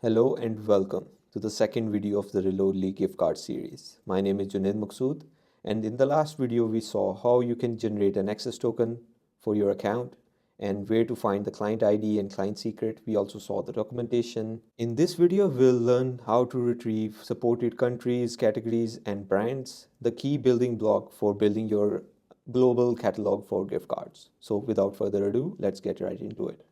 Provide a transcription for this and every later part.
Hello and welcome to the second video of the Reloadly gift card series. My name is Junaid Maqsood, and in the last video we saw how you can generate an access token for your account and where to find the client ID and client secret. We also saw the documentation. In this video we'll learn how to retrieve supported countries, categories and brands, the key building block for building your global catalog for gift cards. So without further ado, let's get right into it.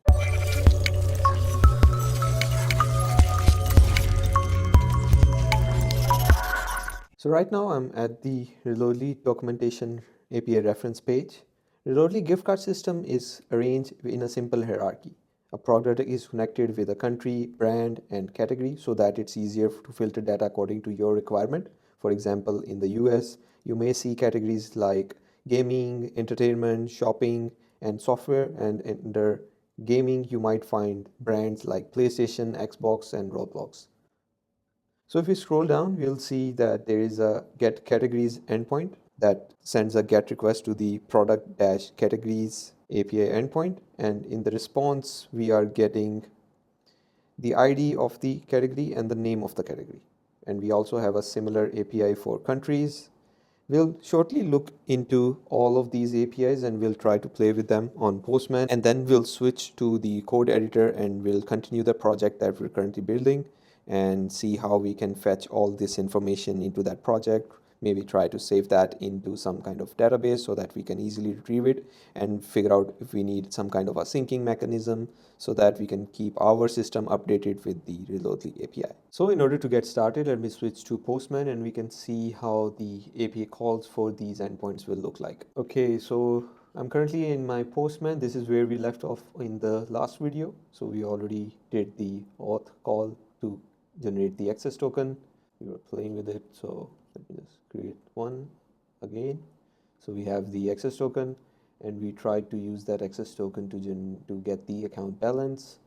So right now I'm at the Reloadly documentation API reference page. Reloadly gift card system is arranged in a simple hierarchy. A product is connected with a country, brand, and category so that it's easier to filter data according to your requirement. For example, in the US, you may see categories like gaming, entertainment, shopping, and software, and under gaming, you might find brands like PlayStation, Xbox, and Roblox. So if we scroll down, we'll see that there is a get categories endpoint that sends a get request to the product-categories API endpoint. And in the response, we are getting the ID of the category and the name of the category. And we also have a similar API for countries. We'll shortly look into all of these APIs and we'll try to play with them on Postman, and then we'll switch to the code editor and we'll continue the project that we're currently building and see how we can fetch all this information into that project. Maybe try to save that into some kind of database so that we can easily retrieve it and figure out if we need some kind of a syncing mechanism so that we can keep our system updated with the Reloadly API. So in order to get started, let me switch to Postman and we can see how the API calls for these endpoints will look like. Okay, so I'm currently in my Postman. This is where we left off in the last video. So we already did the auth call to generate the access token. We were playing with it, so let me just create one again. So we have the access token and we tried to use that access token to get the account balance.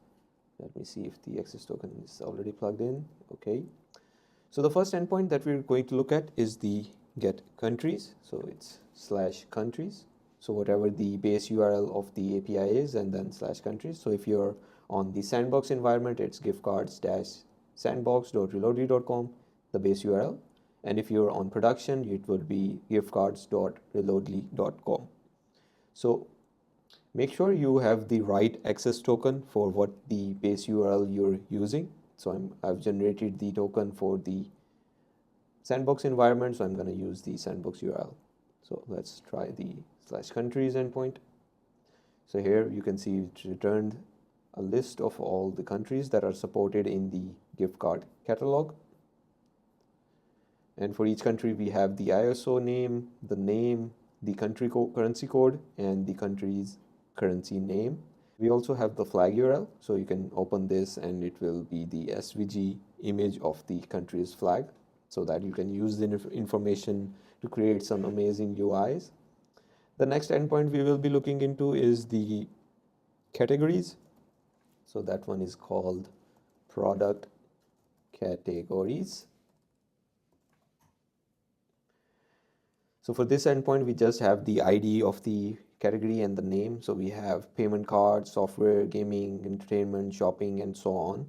Let me see if the access token is already plugged in. Okay, so the first endpoint that we're going to look at is the get countries. So it's /countries, so whatever the base URL of the API is, and then /countries. So if you're on the sandbox environment, it's giftcards-sandbox.reloadly.com, the base URL. And if you're on production, it would be giftcards.reloadly.com. So make sure you have the right access token for what the base URL you're using. So I've generated the token for the sandbox environment, so I'm going to use the sandbox URL. So let's try the /countries endpoint. So here you can see it returned a list of all the countries that are supported in the gift card catalog. And for each country, we have the ISO name, the country currency code, and the country's currency name. We also have the flag URL, so you can open this and it will be the SVG image of the country's flag, so that you can use the information to create some amazing UIs. The next endpoint we will be looking into is the categories. So that one is called product categories. So for this endpoint, we just have the ID of the category and the name. So we have payment cards, software, gaming, entertainment, shopping, and so on.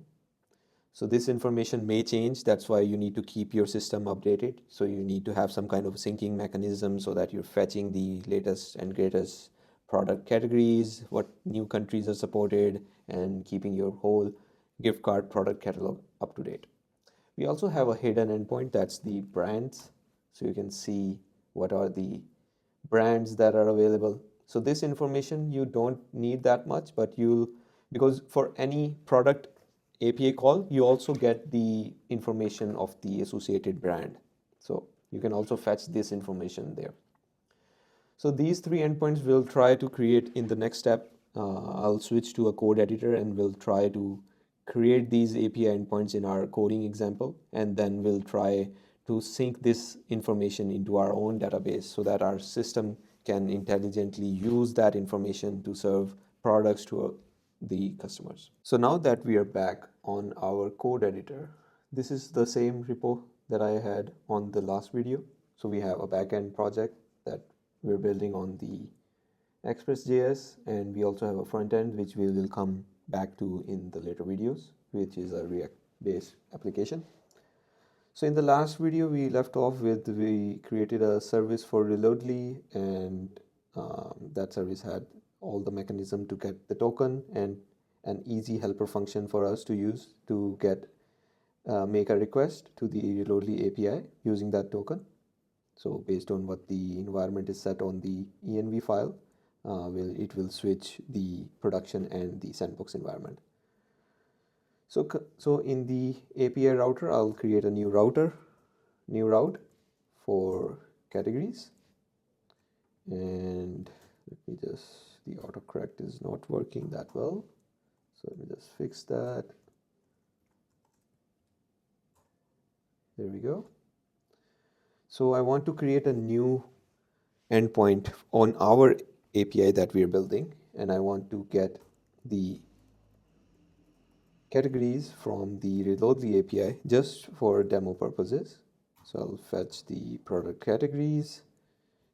So this information may change. That's why you need to keep your system updated. So you need to have some kind of syncing mechanism so that you're fetching the latest and greatest product categories, what new countries are supported, and keeping your whole gift card product catalog up to date. We also have a hidden endpoint, that's the brands. So you can see what are the brands that are available. So this information you don't need that much, but because for any product API call, you also get the information of the associated brand. So you can also fetch this information there. So these three endpoints we'll try to create in the next step. I'll switch to a code editor and we'll try to create these API endpoints in our coding example, and then we'll try to sync this information into our own database so that our system can intelligently use that information to serve products to the customers. So now that we are back on our code editor, this is the same repo that I had on the last video. So we have a backend project that we're building on the Express.js, and we also have a front end which we will come back to in the later videos, which is a React based application. So in the last video, we left off with we created a service for Reloadly, and that service had all the mechanism to get the token and an easy helper function for us to use to get make a request to the Reloadly API using that token. So based on what the environment is set on the env file, it will switch the production and the sandbox environment. So in the API router, I'll create a new route for categories. And the autocorrect is not working that well. So let me just fix that. There we go. So I want to create a new endpoint on our API that we're building, and I want to get the categories from the Reloadly API just for demo purposes. So I'll fetch the product categories.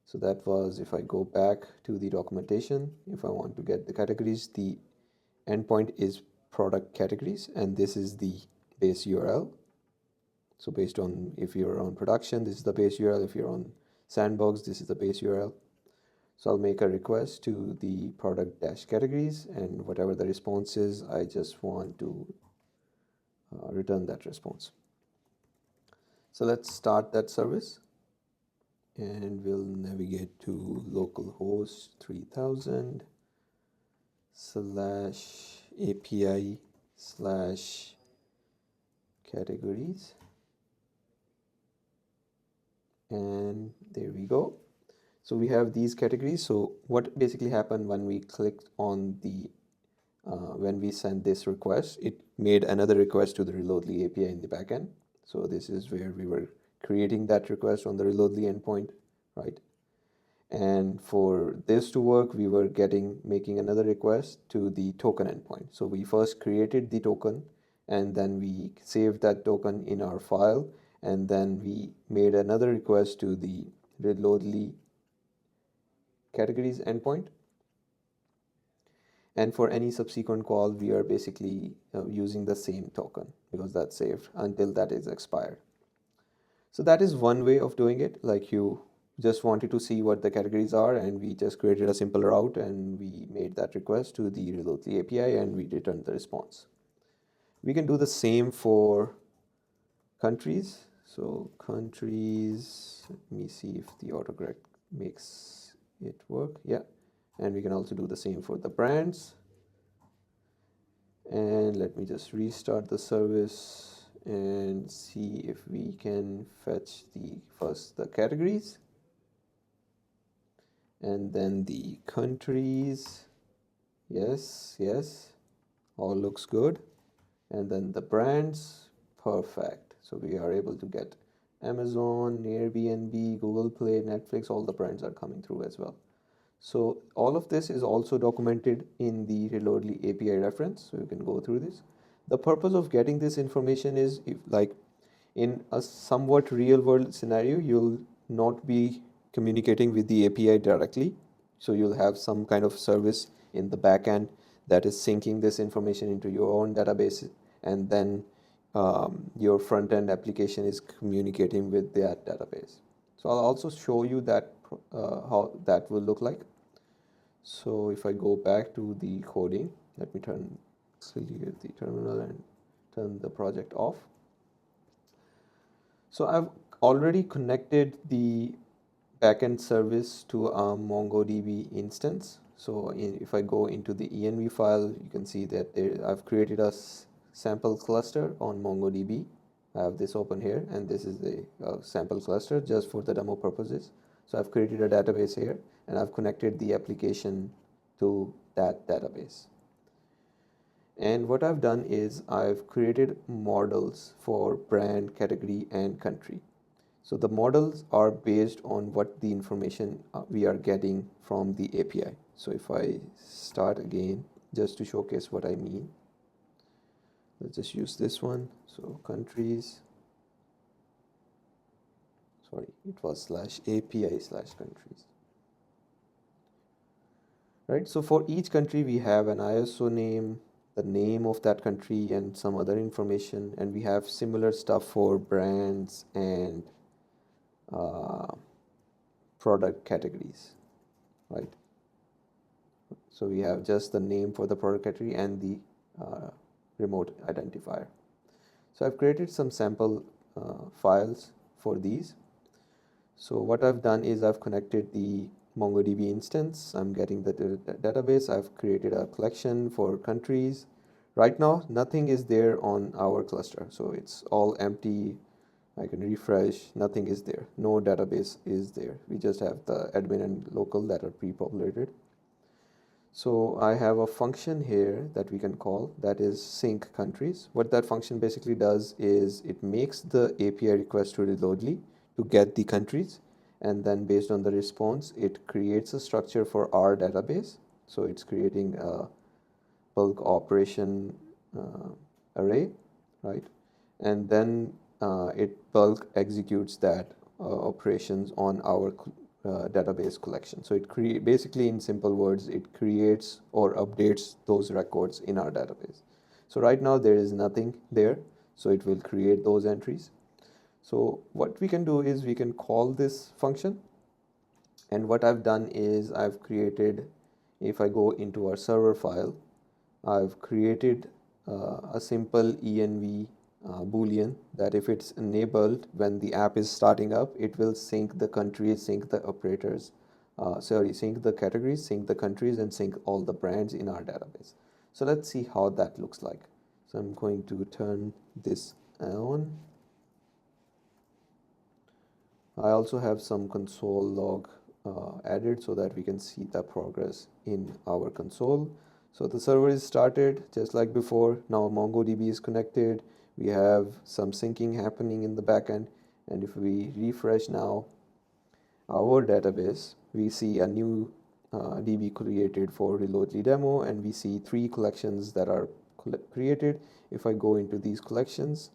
So that was, if I go back to the documentation, if I want to get the categories, the endpoint is product categories, and this is the base URL. So based on if you're on production, this is the base URL. If you're on sandbox, this is the base URL. So I'll make a request to the product dash categories, and whatever the response is, I just want to return that response. So let's start that service, and we'll navigate to localhost 3000 / API / categories. And there we go. So we have these categories. So what basically happened when we clicked on the when we sent this request, it made another request to the Reloadly API in the backend. So this is where we were creating that request on the Reloadly endpoint, right? And for this to work, we were making another request to the token endpoint. So we first created the token, and then we saved that token in our file, and then we made another request to the Reloadly categories endpoint. And for any subsequent call, we are basically using the same token because that's saved until that is expired. So that is one way of doing it. Like, you just wanted to see what the categories are, and we just created a simple route and we made that request to the Reloadly API and we returned the response. We can do the same for countries. So countries, let me see if the autocorrect makes it work. Yeah. And we can also do the same for the brands. And let me just restart the service and see if we can fetch first the categories and then the countries. Yes, all looks good. And then the brands, perfect. So we are able to get Amazon, Airbnb, Google Play, Netflix, all the brands are coming through as well. So all of this is also documented in the Reloadly API reference, so you can go through this. The purpose of getting this information is, if like in a somewhat real world scenario, you'll not be communicating with the API directly. So you'll have some kind of service in the backend that is syncing this information into your own database, and then your front end application is communicating with that database. So I'll also show you that how that will look like. So if I go back to the coding, let me clear the terminal and turn the project off. So I've already connected the backend service to a MongoDB instance. So if I go into the env file, you can see that I've created a sample cluster on MongoDB. I have this open here, and this is the sample cluster just for the demo purposes. So I've created a database here, and I've connected the application to that database. And what I've done is I've created models for brand, category, and country. So the models are based on what the information we are getting from the API. So if I start again, just to showcase what I mean, let's just use this one. So countries, sorry, it was /API/countries. Right, so for each country we have an ISO name, the name of that country and some other information, and we have similar stuff for brands and uh, product categories, right? So we have just the name for the product category and the remote identifier. So I've created some sample files for these. So what I've done is I've connected the MongoDB instance. I'm getting the database. I've created a collection for countries. Right now, nothing is there on our cluster. So it's all empty. I can refresh. Nothing is there. No database is there. We just have the admin and local that are pre-populated. So I have a function here that we can call that is sync countries. What that function basically does is it makes the API request to Reloadly to get the countries, and then based on the response, it creates a structure for our database. So it's creating a bulk operation array, right? And then it bulk executes that operations on our database collection. So it basically, in simple words, it creates or updates those records in our database. So right now there is nothing there, so it will create those entries. So what we can do is we can call this function, and what I've done is I've created, if I go into our server file, I've created a simple env boolean that if it's enabled when the app is starting up, it will sync the countries, sync the operators, sync the categories, sync the countries, and sync all the brands in our database. So let's see how that looks like. So I'm going to turn this on. I also have some console log added so that we can see the progress in our console. So the server is started just like before. Now MongoDB is connected. We have some syncing happening in the backend. And if we refresh now our database, we see a new DB created for Reloadly demo, and we see 3 collections that are created. If I go into these collections,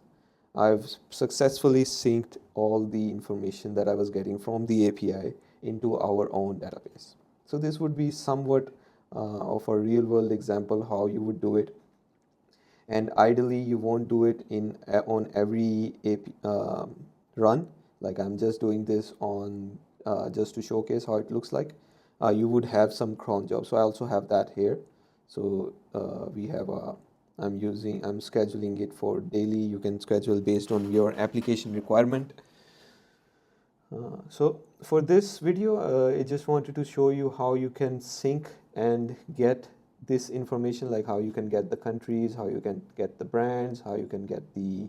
I've successfully synced all the information that I was getting from the API into our own database. So this would be somewhat of a real world example how you would do it. And ideally, you won't do it on every run. Like I'm just doing this on just to showcase how it looks like. You would have some cron jobs. So I also have that here. So we have a I'm scheduling it for daily. You can schedule based on your application requirement. So for this video, I just wanted to show you how you can sync and get this information, like how you can get the countries, how you can get the brands, how you can get the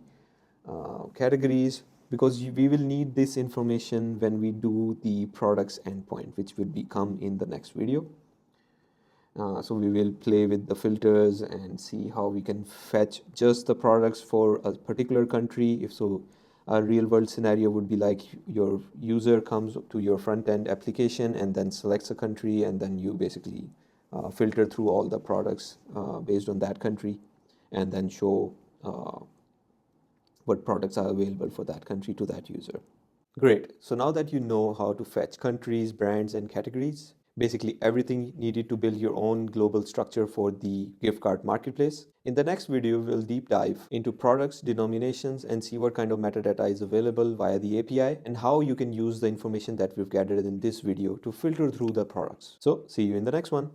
categories, because we will need this information when we do the products endpoint, which will become in the next video. So we will play with the filters and see how we can fetch just the products for a particular country. If so, a real world scenario would be like your user comes to your front end application and then selects a country, and then you basically filter through all the products based on that country, and then show what products are available for that country to that user. Great. So now that you know how to fetch countries, brands, and categories, basically everything needed to build your own global structure for the gift card marketplace. In the next video, we'll deep dive into products, denominations, and see what kind of metadata is available via the API and how you can use the information that we've gathered in this video to filter through the products. So see you in the next one.